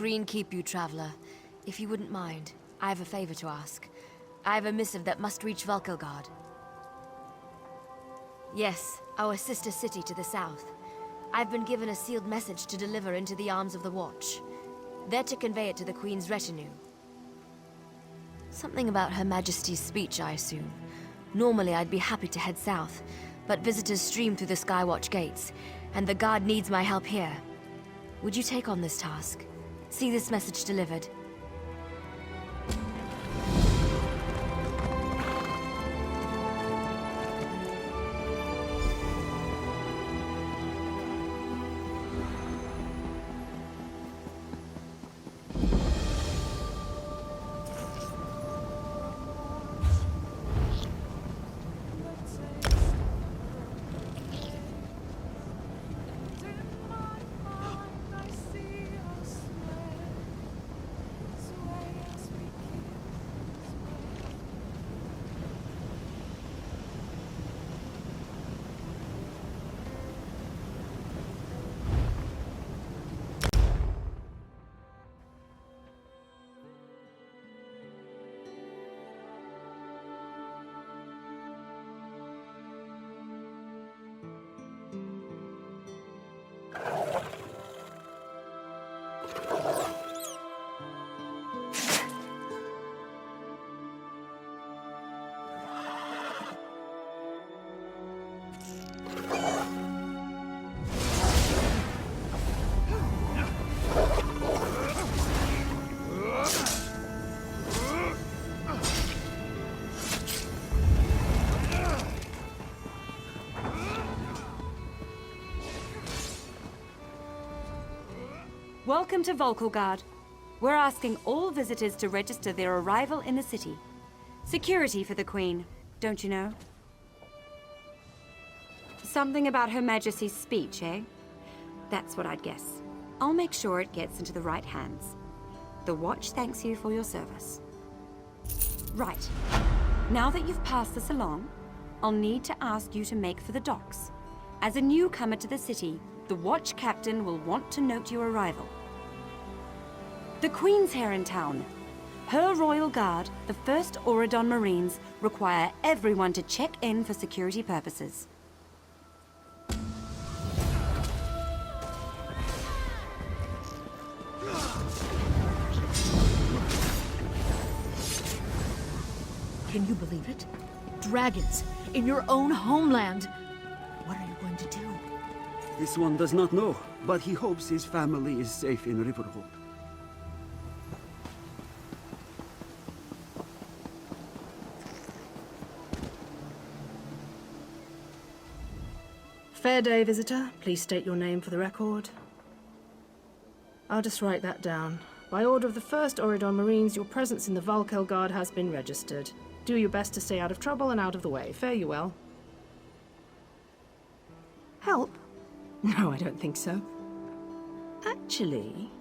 screen keep you, traveler. If you wouldn't mind, I have a favor to ask. I have a missive that must reach Valkelgard. Yes, our sister city to the south. I've been given a sealed message to deliver into the arms of the Watch. They're to convey it to the Queen's retinue. Something about Her Majesty's speech, I assume. Normally, I'd be happy to head south, but visitors stream through the Skywatch gates, and the Guard needs my help here. Would you take on this task? See this message delivered? Welcome to Valkelgard. We're asking all visitors to register their arrival in the city. Security for the Queen, don't you know? Something about Her Majesty's speech, eh? That's what I'd guess. I'll make sure it gets into the right hands. The Watch thanks you for your service. Right. Now that you've passed this along, I'll need to ask you to make for the docks. As a newcomer to the city, the Watch Captain will want to note your arrival. The Queen's here in town. Her Royal Guard, the 1st Auridon Marines, require everyone to check in for security purposes. Can you believe it? Dragons in your own homeland. What are you going to do? This one does not know, but he hopes his family is safe in Riverhope. Fair day, visitor. Please state your name for the record. I'll just write that down. By order of the 1st Auridon Marines, your presence in the Valkelgard has been registered. Do your best to stay out of trouble and out of the way. Fare you well. Help? No, I don't think so. Actually,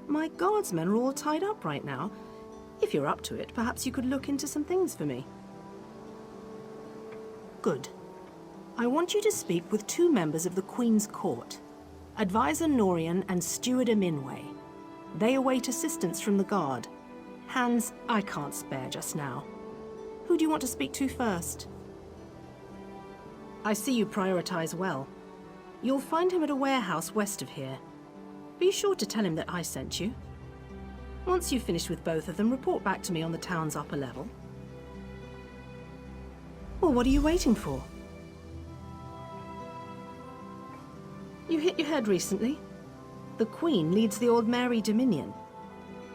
my guardsmen are all tied up right now. If you're up to it, perhaps you could look into some things for me. Good. I want you to speak with 2 members of the Queen's Court, Advisor Norian and Steward Aminway. They await assistance from the Guard. Hands I can't spare just now. Who do you want to speak to first? I see you prioritize well. You'll find him at a warehouse west of here. Be sure to tell him that I sent you. Once you've finished with both of them, report back to me on the town's upper level. Well, what are you waiting for? You hit your head recently? The Queen leads the Old Mary Dominion.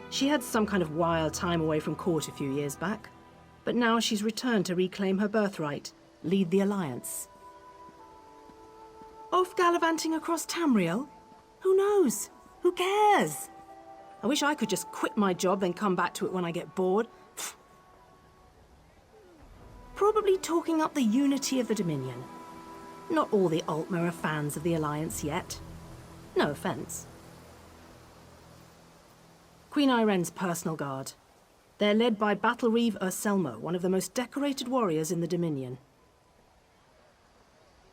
She had some kind of wild time away from court a few years back, but now she's returned to reclaim her birthright, lead the Alliance. Off gallivanting across Tamriel? Who knows? Who cares? I wish I could just quit my job then come back to it when I get bored. Probably talking up the unity of the Dominion. Not all the Altmer are fans of the Alliance yet. No offense. Queen Irene's personal guard. They're led by Battlereeve Urselmo, one of the most decorated warriors in the Dominion.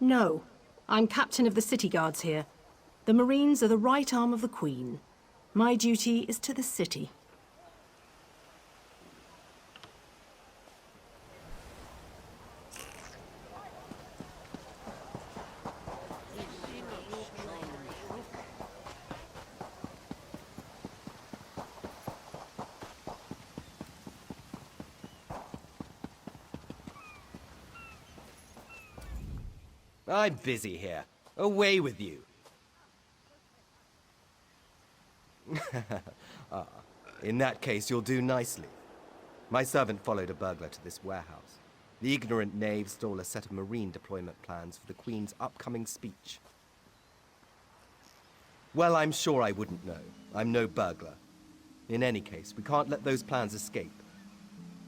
No, I'm captain of the city guards here. The Marines are the right arm of the Queen. My duty is to the city. I'm busy here. Away with you. In that case, you'll do nicely. My servant followed a burglar to this warehouse. The ignorant knave stole a set of marine deployment plans for the Queen's upcoming speech. Well, I'm sure I wouldn't know. I'm no burglar. In any case, we can't let those plans escape.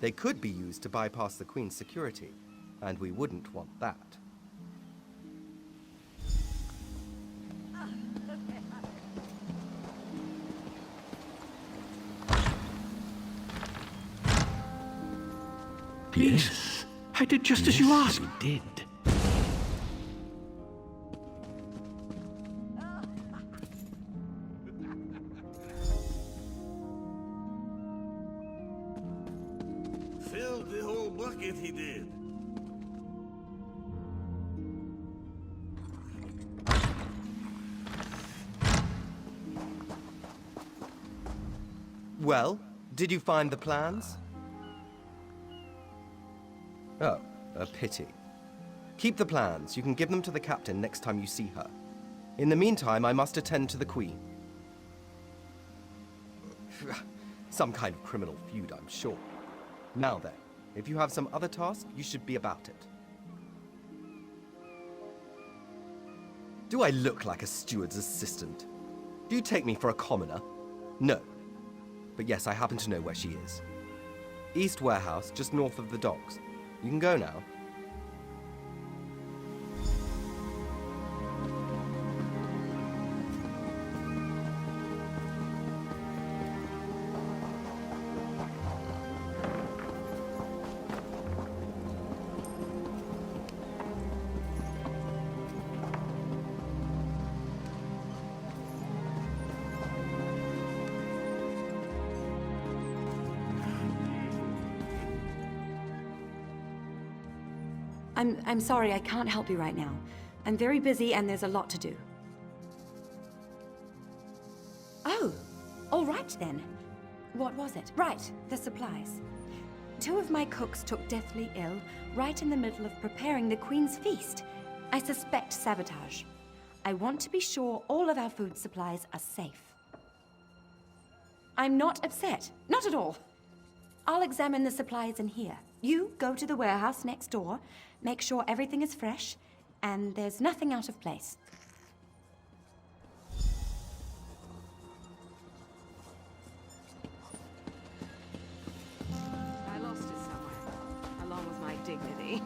They could be used to bypass the Queen's security, and we wouldn't want that. Yes, I did just as you asked. You did. Filled the whole bucket, he did. Well, did you find the plans? Oh, a pity. Keep the plans. You can give them to the captain next time you see her. In the meantime, I must attend to the Queen. Some kind of criminal feud, I'm sure. Now then, if you have some other task, you should be about it. Do I look like a steward's assistant? Do you take me for a commoner? No. But yes, I happen to know where she is. East Warehouse, just north of the docks. You can go now. I'm sorry, I can't help you right now. I'm very busy and there's a lot to do. Oh, all right then. What was it? Right, the supplies. 2 of my cooks took deathly ill right in the middle of preparing the Queen's feast. I suspect sabotage. I want to be sure all of our food supplies are safe. I'm not upset. Not at all. I'll examine the supplies in here. You go to the warehouse next door, make sure everything is fresh, and there's nothing out of place. I lost it somewhere, along with my dignity.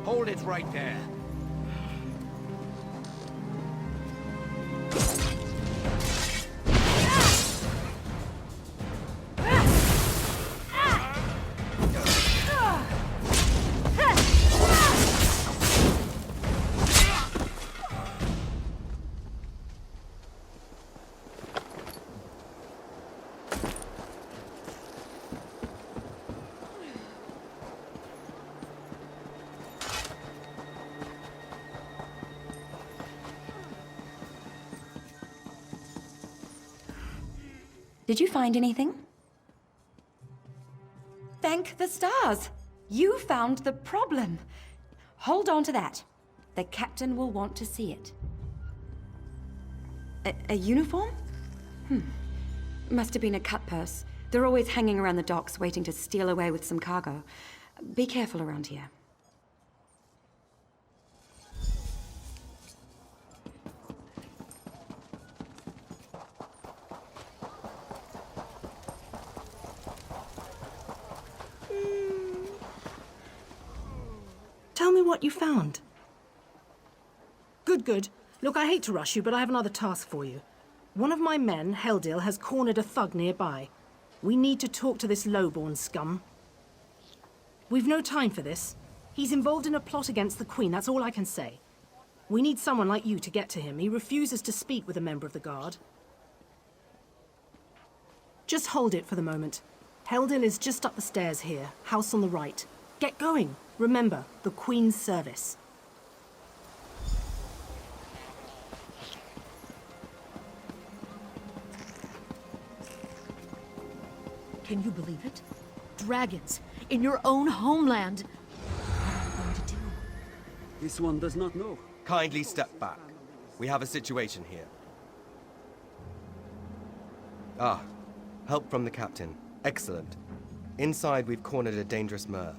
Hold it right there. Did you find anything? Thank the stars! You found the problem. Hold on to that. The captain will want to see it. A uniform? Must have been a cut purse. They're always hanging around the docks waiting to steal away with some cargo. Be careful around here. Tell me what you found. Good, good. Look, I hate to rush you, but I have another task for you. One of my men, Heldil, has cornered a thug nearby. We need to talk to this lowborn scum. We've no time for this. He's involved in a plot against the Queen, that's all I can say. We need someone like you to get to him. He refuses to speak with a member of the Guard. Just hold it for the moment. Heldil is just up the stairs here, house on the right. Get going. Remember, the Queen's service. Can you believe it? Dragons in your own homeland. What are you going to do? This one does not know. Kindly step back. We have a situation here. Ah, help from the captain. Excellent. Inside, we've cornered a dangerous Mer.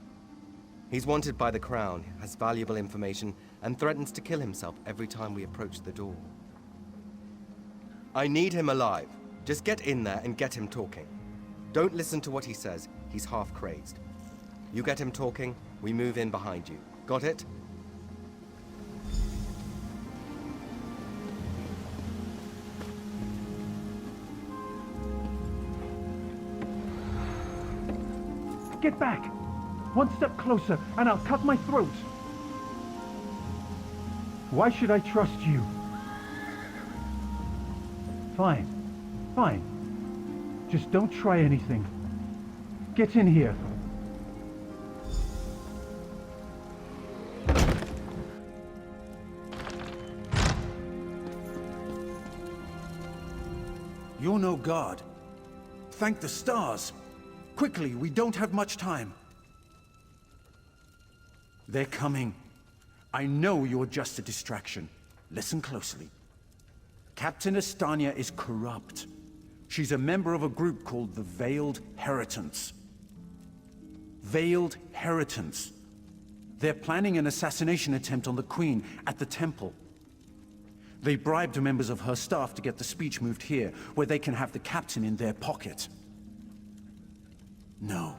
He's wanted by the Crown, has valuable information, and threatens to kill himself every time we approach the door. I need him alive. Just get in there and get him talking. Don't listen to what he says. He's half crazed. You get him talking, we move in behind you. Got it? Get back! One step closer, and I'll cut my throat! Why should I trust you? Fine. Fine. Just don't try anything. Get in here. You're no god. Thank the stars. Quickly, we don't have much time. They're coming. I know you're just a distraction. Listen closely. Captain Estania is corrupt. She's a member of a group called the Veiled Heritance. Veiled Heritance. They're planning an assassination attempt on the Queen at the temple. They bribed members of her staff to get the speech moved here, where they can have the captain in their pocket. No.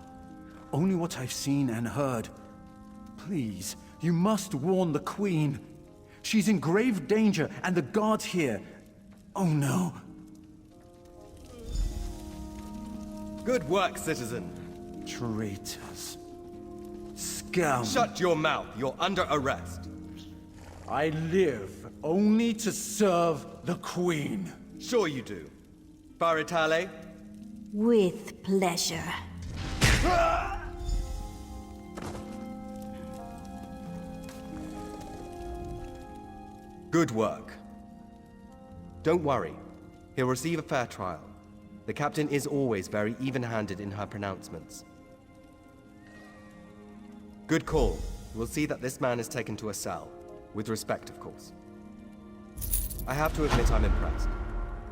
Only what I've seen and heard. Please, you must warn the Queen. She's in grave danger, and the guards here. Oh no. Good work, citizen. Traitors. Scum. Shut your mouth. You're under arrest. I live only to serve the Queen. Sure you do. Baritale? With pleasure. Good work. Don't worry. He'll receive a fair trial. The captain is always very even-handed in her pronouncements. Good call. We'll see that this man is taken to a cell. With respect, of course. I have to admit I'm impressed.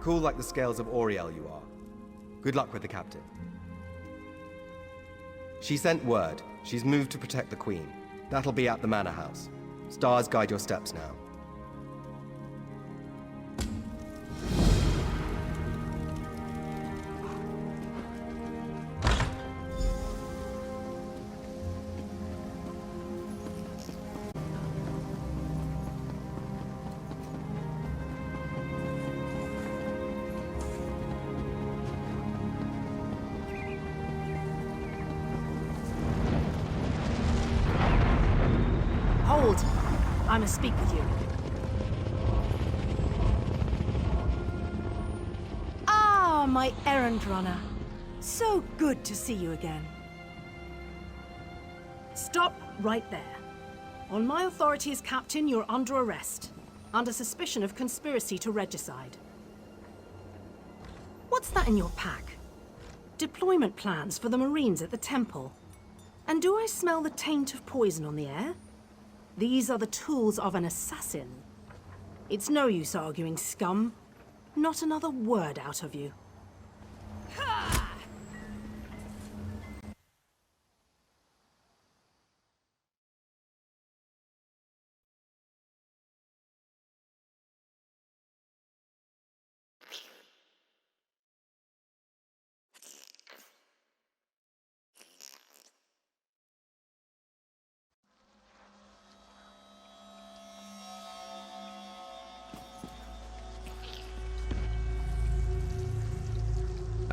Cool like the scales of Auriel you are. Good luck with the captain. She sent word. She's moved to protect the Queen. That'll be at the Manor House. Stars guide your steps now. Hold! I must speak with you. Ah, my errand runner. So good to see you again. Stop right there. On my authority as captain, you're under arrest. Under suspicion of conspiracy to regicide. What What's that in your pack? Deployment plans for the Marines at the temple. And do I smell the taint of poison on the air? These are the tools of an assassin. It's no use arguing, scum. Not another word out of you.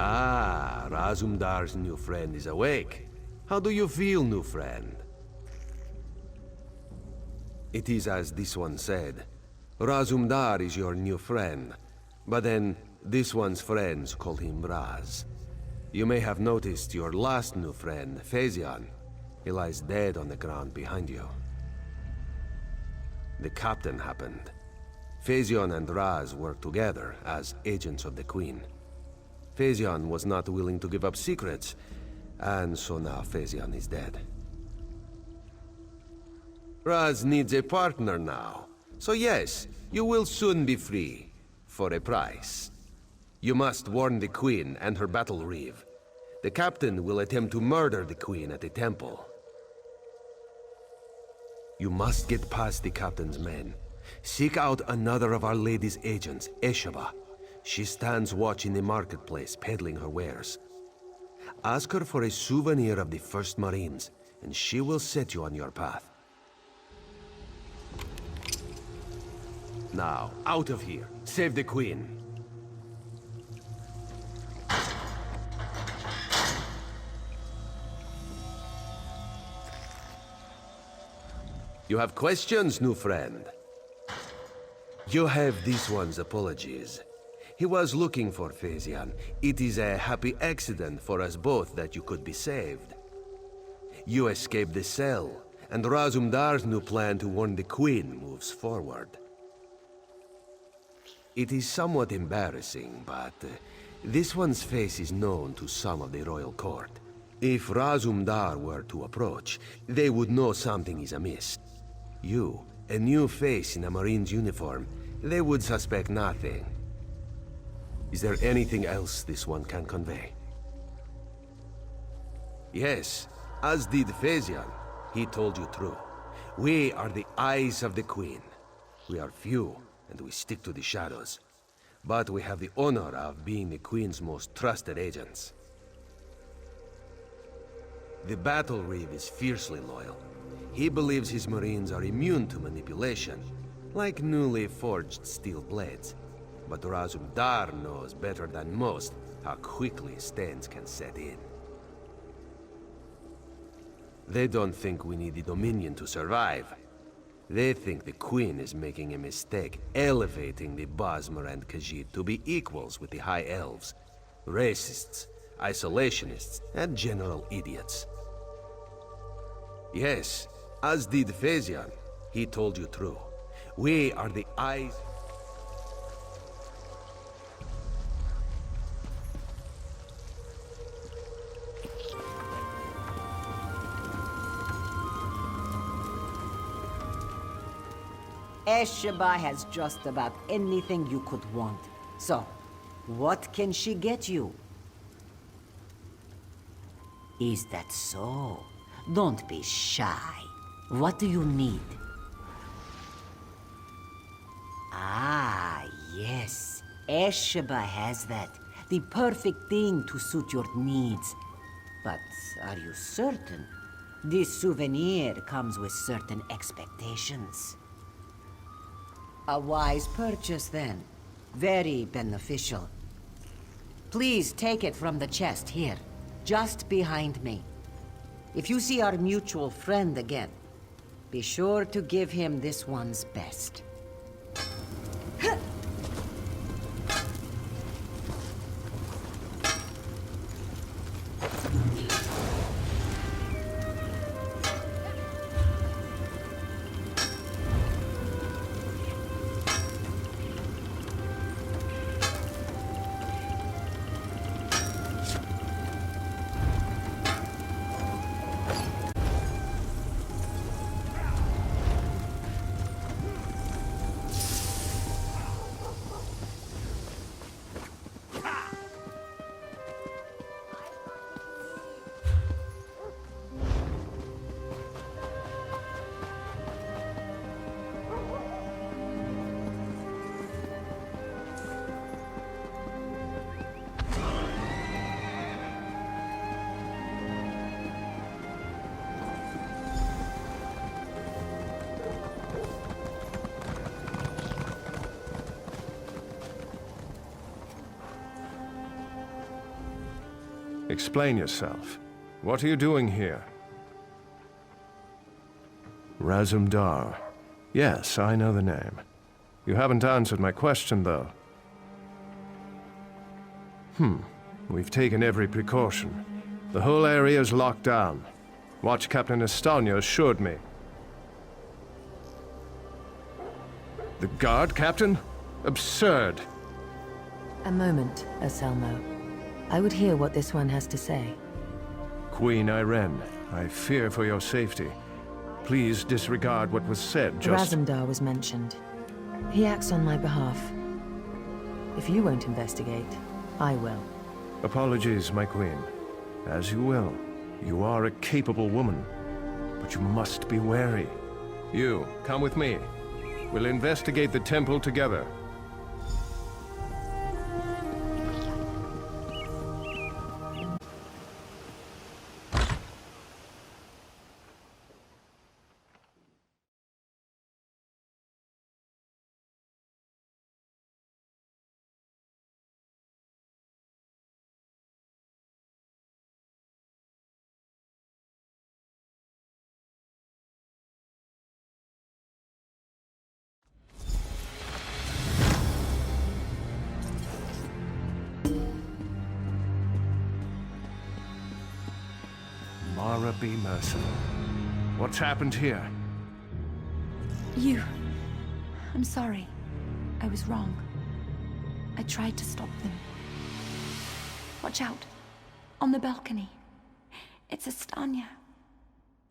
Ah, Razumdar's new friend is awake. How do you feel, new friend? It is as this one said. Razumdar is your new friend. But then, this one's friends call him Raz. You may have noticed your last new friend, Phaezion. He lies dead on the ground behind you. The captain happened. Phaezion and Raz worked together as agents of the Queen. Phaezion was not willing to give up secrets, and so now Phaezion is dead. Raz needs a partner now, so yes, you will soon be free, for a price. You must warn the Queen and her battle reeve. The captain will attempt to murder the Queen at the temple. You must get past the captain's men. Seek out another of Our Lady's agents, Eshaba. She stands watch in the marketplace, peddling her wares. Ask her for a souvenir of the First Marines, and she will set you on your path. Now, out of here. Save the Queen. You have questions, new friend? You have this one's apologies. He was looking for Phaezion. It is a happy accident for us both that you could be saved. You escaped the cell, and Razumdar's new plan to warn the Queen moves forward. It is somewhat embarrassing, but this one's face is known to some of the royal court. If Razumdar were to approach, they would know something is amiss. You, a new face in a Marine's uniform, they would suspect nothing. Is there anything else this one can convey? Yes, as did Phaezion. He told you true. We are the eyes of the Queen. We are few, and we stick to the shadows. But we have the honor of being the Queen's most trusted agents. The battle reeve is fiercely loyal. He believes his Marines are immune to manipulation, like newly forged steel blades. But Razumdar knows better than most how quickly stains can set in. They don't think we need the Dominion to survive. They think the Queen is making a mistake, elevating the Bosmer and Khajiit to be equals with the High Elves. Racists, isolationists, and general idiots. Yes, as did Phaezion. He told you true. We are the eyes... Eshaba has just about anything you could want. So, what can she get you? Is that so? Don't be shy. What do you need? Ah, yes. Eshaba has that. The perfect thing to suit your needs. But are you certain? This souvenir comes with certain expectations. A wise purchase, then. Very beneficial. Please take it from the chest here, just behind me. If you see our mutual friend again, be sure to give him this one's best. explain yourself. What are you doing here? Razumdar. Yes, I know the name. You haven't answered my question, though. We've taken every precaution. The whole area is locked down. Watch Captain Estania assured me. The guard, Captain? Absurd. A moment, Anselmo. I would hear what this one has to say. Queen Irene, I fear for your safety. Please disregard what was said, just— Razumdar was mentioned. He acts on my behalf. If you won't investigate, I will. Apologies, my queen. As you will. You are a capable woman. But you must be wary. You, come with me. We'll investigate the temple together. Mara be merciful. What's happened here? I'm sorry. I was wrong. I tried to stop them. Watch out. On the balcony. It's Estania.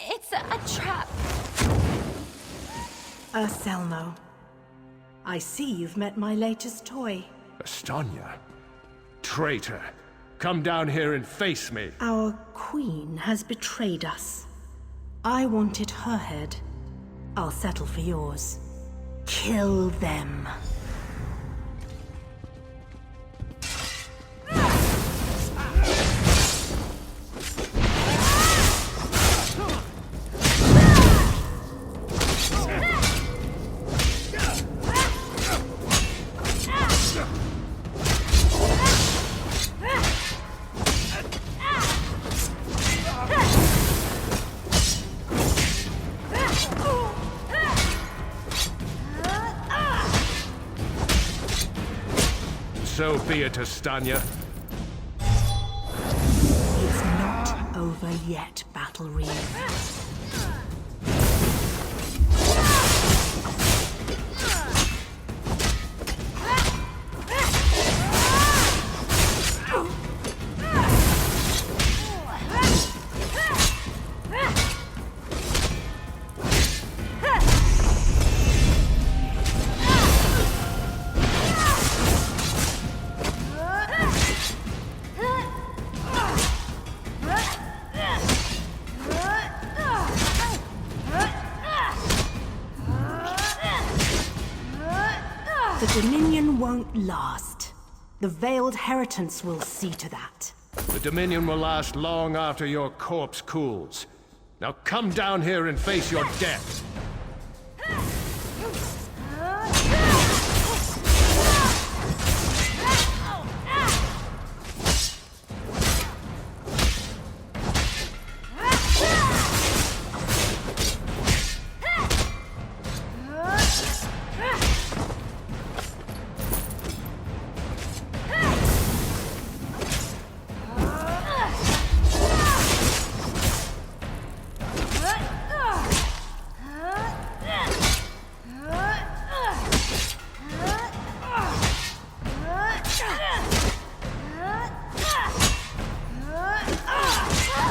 It's a trap! Anselmo. I see you've met my latest toy. Estania? Traitor! Come down here and face me! Our queen has betrayed us. I wanted her head. I'll settle for yours. Kill them. So be it, Estania. It's not over yet, Battle Reeve. The Dominion won't last. The Veiled Heritance will see to that. The Dominion will last long after your corpse cools. Now come down here and face your death!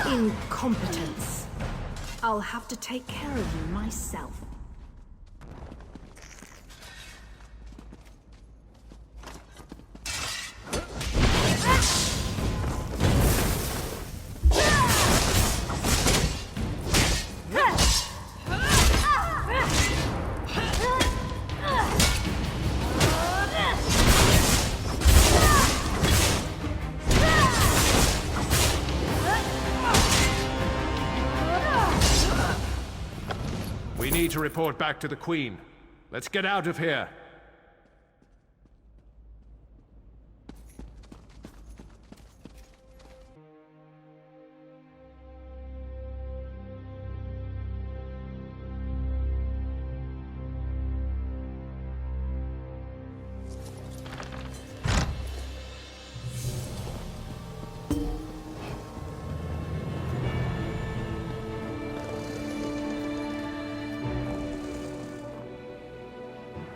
Incompetence. I'll have to take care of you myself. We need to report back to the Queen. Let's get out of here.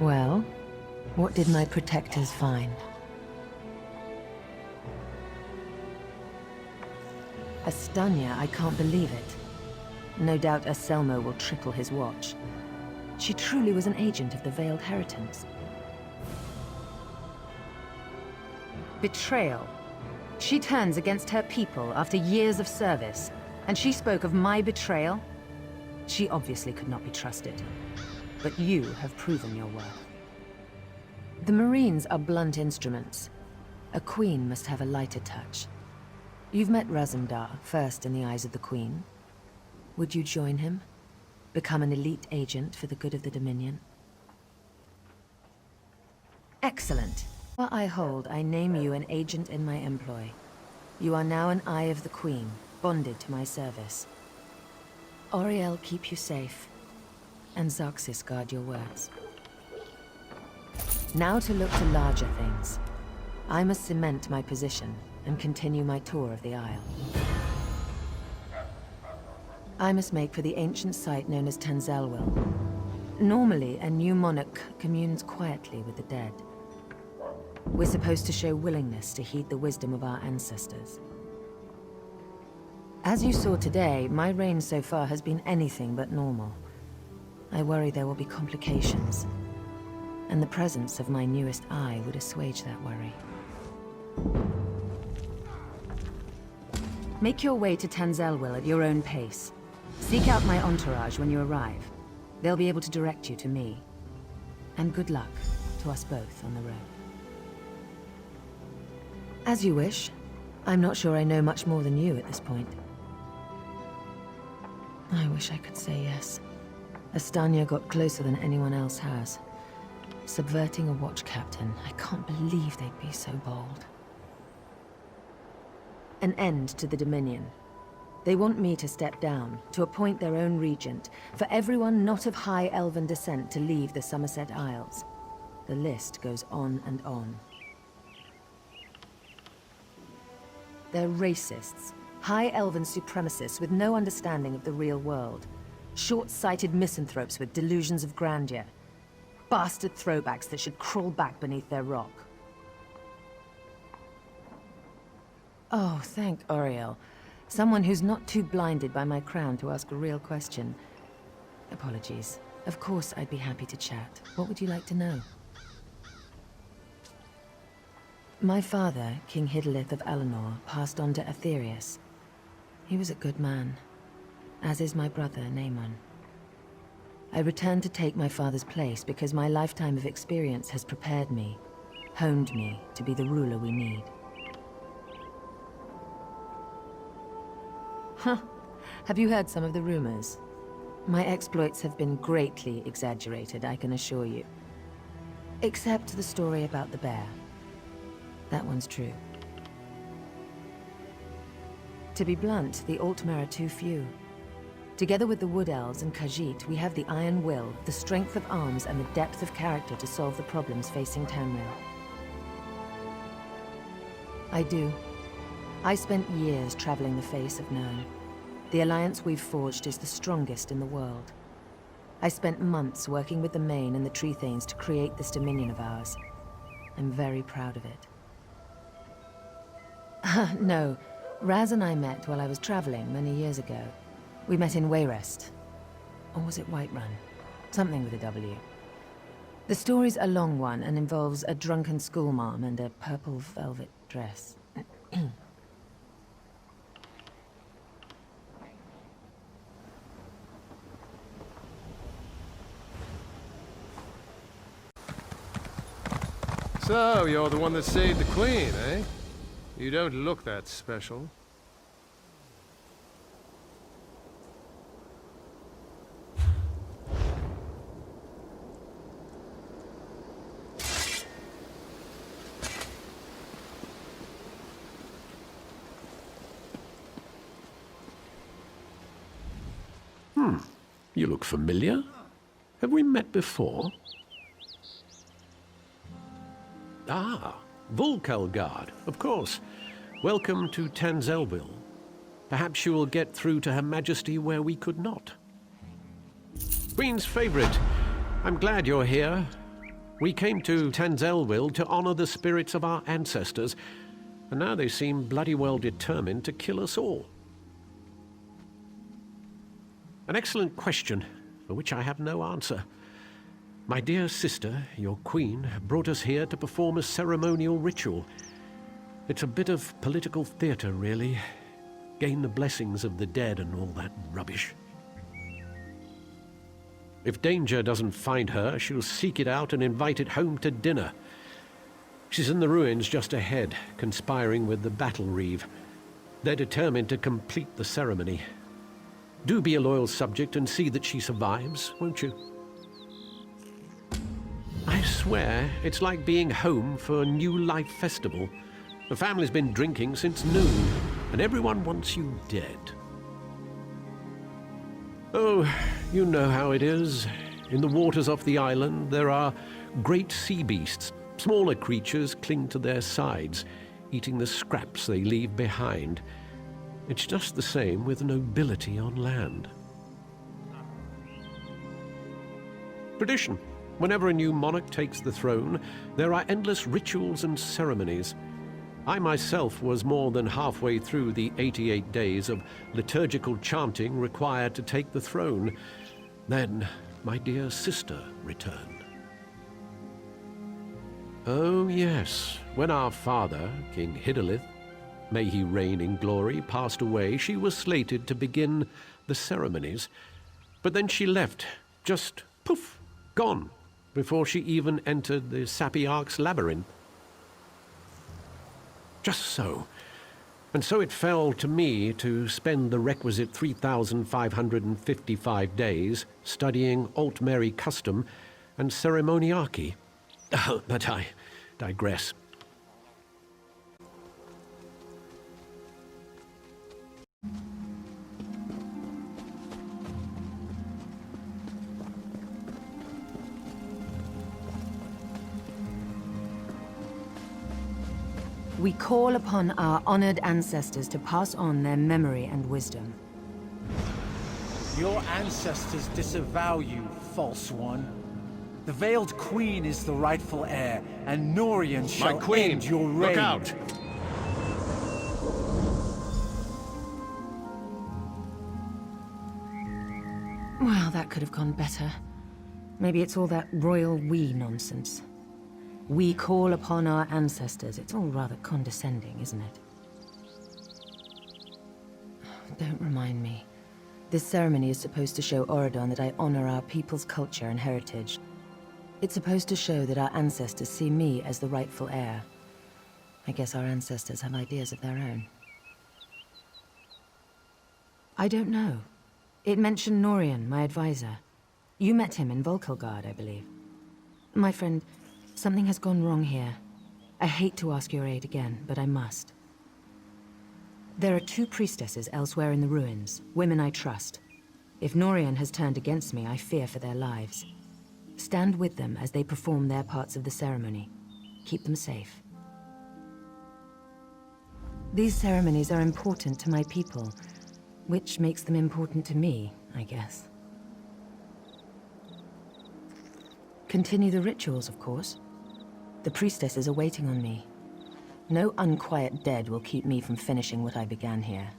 Well, what did my protectors find? Astanya, I can't believe it. No doubt Anselmo will triple his watch. She truly was an agent of the Veiled Heritance. Betrayal. She turns against her people after years of service, and she spoke of my betrayal? She obviously could not be trusted. But you have proven your worth. The Marines are blunt instruments. A queen must have a lighter touch. You've met Razumdar, first in the eyes of the Queen. Would you join him? Become an elite agent for the good of the Dominion? Excellent. While I hold, I name you an agent in my employ. You are now an Eye of the Queen, bonded to my service. Auriel keep you safe, and Xarxis guard your words. Now to look to larger things. I must cement my position and continue my tour of the Isle. I must make for the ancient site known as Tanzelwil. Normally, a new monarch communes quietly with the dead. We're supposed to show willingness to heed the wisdom of our ancestors. As you saw today, my reign so far has been anything but normal. I worry there will be complications, and the presence of my newest eye would assuage that worry. Make your way to Tanzelwil at your own pace. Seek out my entourage when you arrive. They'll be able to direct you to me. And good luck to us both on the road. As you wish. I'm not sure I know much more than you at this point. I wish I could say yes. Astanya got closer than anyone else has. Subverting a watch captain, I can't believe they'd be so bold. An end to the Dominion. They want me to step down, to appoint their own regent, for everyone not of high elven descent to leave the Somerset Isles. The list goes on and on. They're racists, high elven supremacists with no understanding of the real world. Short-sighted misanthropes with delusions of grandeur. Bastard throwbacks that should crawl back beneath their rock. Oh, thank Auriel. Someone who's not too blinded by my crown to ask a real question. Apologies. Of course I'd be happy to chat. What would you like to know? My father, King Hidalith of Alinor, passed on to Aetherius. He was a good man, as is my brother, Naemon. I returned to take my father's place because my lifetime of experience has prepared me, honed me to be the ruler we need. Huh. Have you heard some of the rumors? My exploits have been greatly exaggerated, I can assure you. Except the story about the bear. That one's true. To be blunt, the Altmer are too few. Together with the Wood Elves and Khajiit, we have the iron will, the strength of arms, and the depth of character to solve the problems facing Tamriel. I do. I spent years traveling the face of Nirn. The alliance we've forged is the strongest in the world. I spent months working with the Main and the Tree Thanes to create this dominion of ours. I'm very proud of it. No, Raz and I met while I was traveling many years ago. We met in Wayrest. Or was it Whiterun? Something with a W. The story's a long one and involves a drunken schoolmarm and a purple velvet dress. So, you're the one that saved the Queen, eh? You don't look that special. You look familiar. Have we met before? Ah, Volkelgard, of course. Welcome to Tanzelwil. Perhaps you will get through to Her Majesty where we could not. Queen's favorite. I'm glad you're here. We came to Tanzelville to honor the spirits of our ancestors, and now they seem bloody well determined to kill us all. An excellent question, for which I have no answer. My dear sister, your queen, brought us here to perform a ceremonial ritual. It's a bit of political theater, really. Gain the blessings of the dead and all that rubbish. If danger doesn't find her, she'll seek it out and invite it home to dinner. She's in the ruins just ahead, conspiring with the battle reeve. They're determined to complete the ceremony. Do be a loyal subject and see that she survives, won't you? I swear, it's like being home for a New Life festival. The family's been drinking since noon, and everyone wants you dead. Oh, you know how it is. In the waters off the island, there are great sea beasts. Smaller creatures cling to their sides, eating the scraps they leave behind. It's just the same with nobility on land. Tradition. Whenever a new monarch takes the throne, there are endless rituals and ceremonies. I myself was more than halfway through the 88 days of liturgical chanting required to take the throne. Then my dear sister returned. Oh yes, when our father, King Hidalith, may he reign in glory, passed away, she was slated to begin the ceremonies. But then she left, just poof, gone, before she even entered the Sapiarch's labyrinth. Just so. And so it fell to me to spend the requisite 3,555 days studying Altmeri custom and ceremoniarchy. But I digress. We call upon our honored ancestors to pass on their memory and wisdom. Your ancestors disavow you, false one. The Veiled Queen is the rightful heir, and Norian shall end your reign. Look out! Well, that could have gone better. Maybe it's all that royal we nonsense. We call upon our ancestors. It's all rather condescending, isn't it? Don't remind me. This ceremony is supposed to show Auradon that I honor our people's culture and heritage. It's supposed to show that our ancestors see me as the rightful heir. I guess our ancestors have ideas of their own. I don't know. It mentioned Norian, my advisor. You met him in Volkelgard, I believe. My friend, something has gone wrong here. I hate to ask your aid again, but I must. There are 2 priestesses elsewhere in the ruins, women I trust. If Norian has turned against me, I fear for their lives. Stand with them as they perform their parts of the ceremony. Keep them safe. These ceremonies are important to my people, which makes them important to me, I guess. Continue the rituals, of course. The priestesses are waiting on me. No unquiet dead will keep me from finishing what I began here.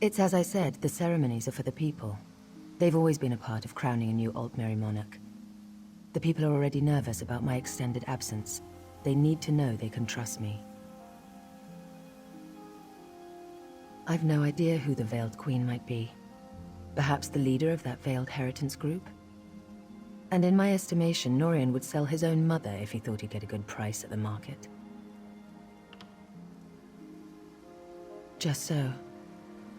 It's as I said, the ceremonies are for the people. They've always been a part of crowning a new Altmeri monarch. The people are already nervous about my extended absence. They need to know they can trust me. I've no idea who the Veiled Queen might be. Perhaps the leader of that Veiled Heritance group? And in my estimation, Norian would sell his own mother if he thought he'd get a good price at the market. Just so.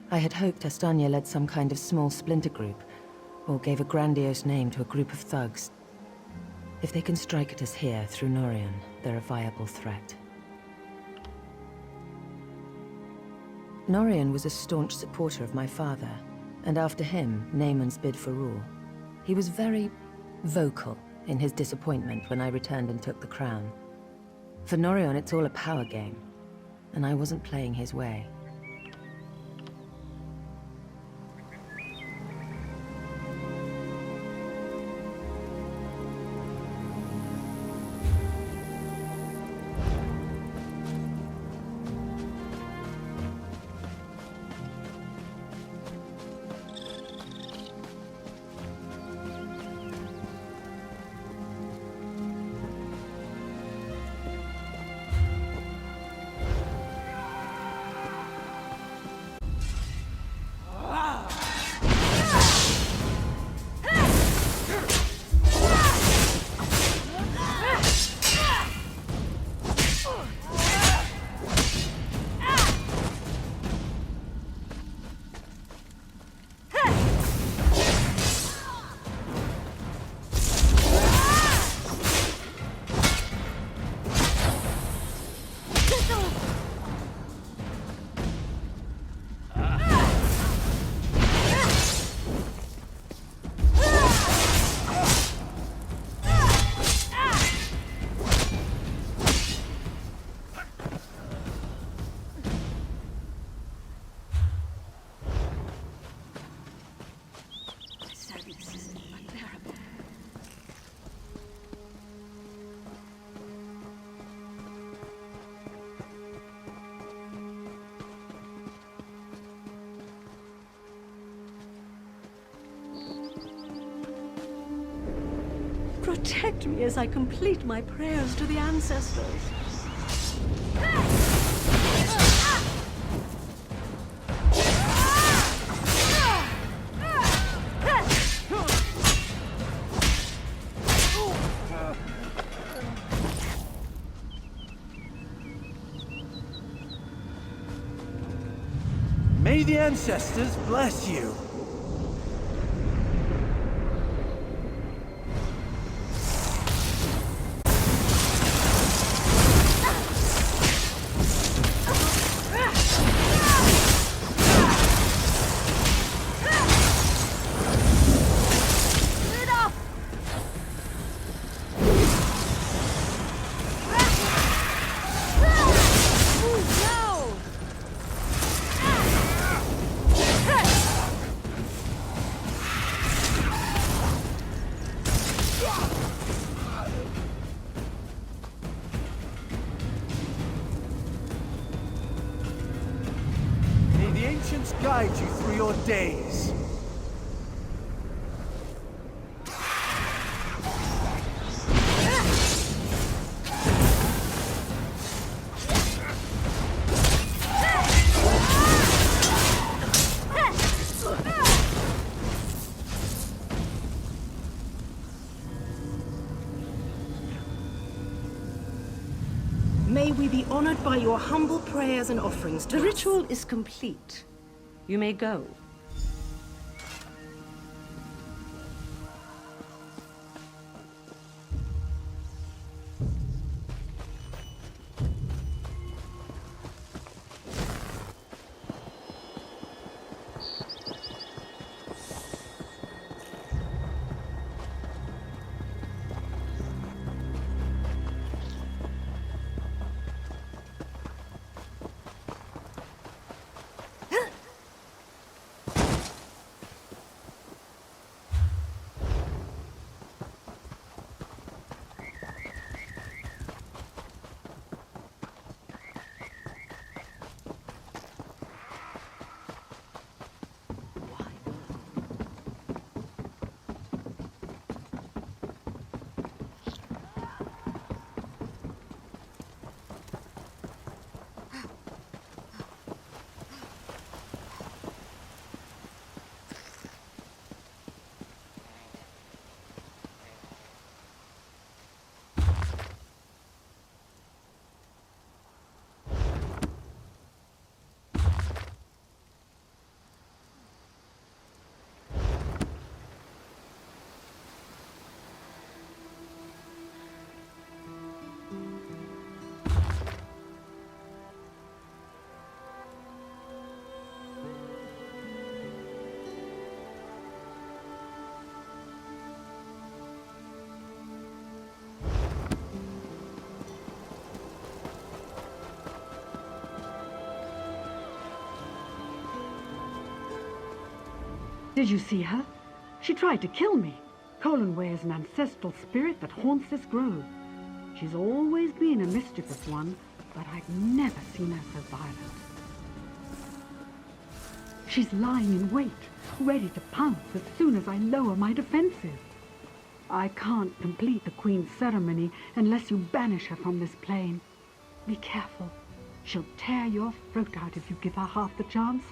I had hoped Astanya led some kind of small splinter group, or gave a grandiose name to a group of thugs. If they can strike at us here through Norian, they're a viable threat. Norian was a staunch supporter of my father, and after him, Naaman's bid for rule. He was very vocal in his disappointment when I returned and took the crown. For Norian, it's all a power game, and I wasn't playing his way. Protect me as I complete my prayers to the ancestors. May the ancestors bless you. Guide you through your days. May we be honored by your humble prayers and offerings to The us. ritual is complete. You may go. Did you see her? She tried to kill me. Colinway is an ancestral spirit that haunts this grove. She's always been a mischievous one, but I've never seen her so violent. She's lying in wait, ready to pounce as soon as I lower my defenses. I can't complete the Queen's ceremony unless you banish her from this plane. Be careful. She'll tear your throat out if you give her half the chance.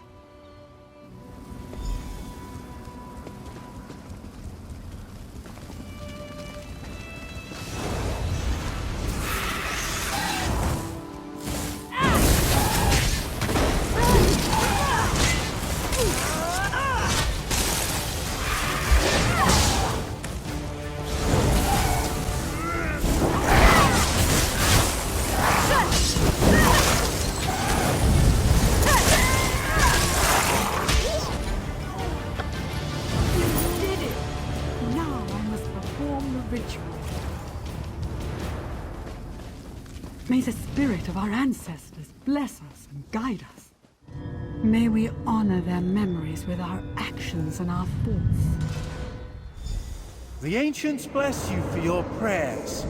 May the spirit of our ancestors bless us and guide us. May we honor their memories with our actions and our thoughts. The ancients bless you for your prayers.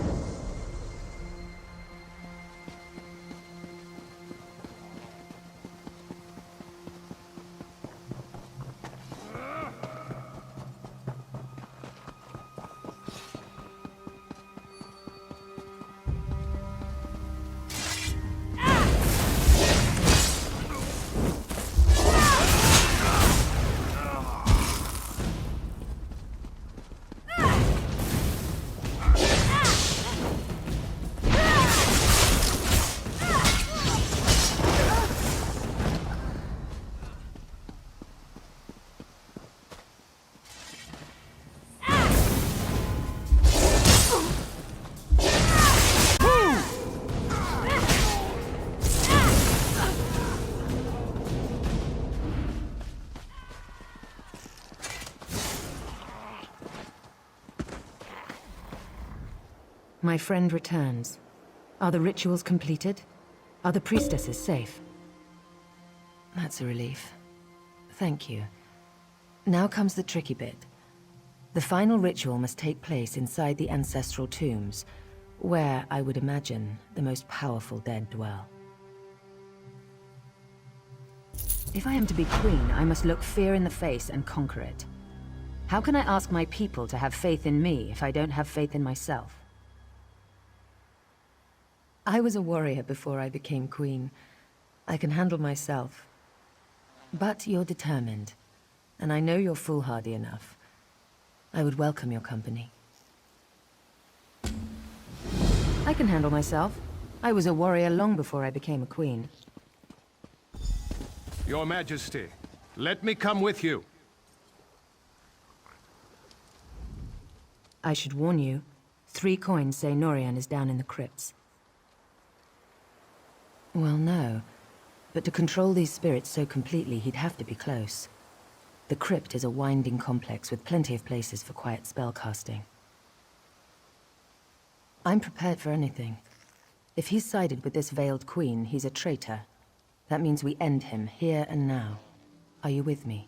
My friend returns. Are the rituals completed? Are the priestesses safe? That's a relief. Thank you. Now comes the tricky bit. The final ritual must take place inside the ancestral tombs, where, I would imagine, the most powerful dead dwell. If I am to be queen, I must look fear in the face and conquer it. How can I ask my people to have faith in me if I don't have faith in myself? I was a warrior before I became queen. I can handle myself. But you're determined, and I know you're foolhardy enough. I would welcome your company. I can handle myself. I was a warrior long before I became a queen. Your Majesty, let me come with you. I should warn you, 3 coins say Norian is down in the crypts. Well, no. But to control these spirits so completely, he'd have to be close. The crypt is a winding complex with plenty of places for quiet spellcasting. I'm prepared for anything. If he's sided with this veiled queen, he's a traitor. That means we end him here and now. Are you with me?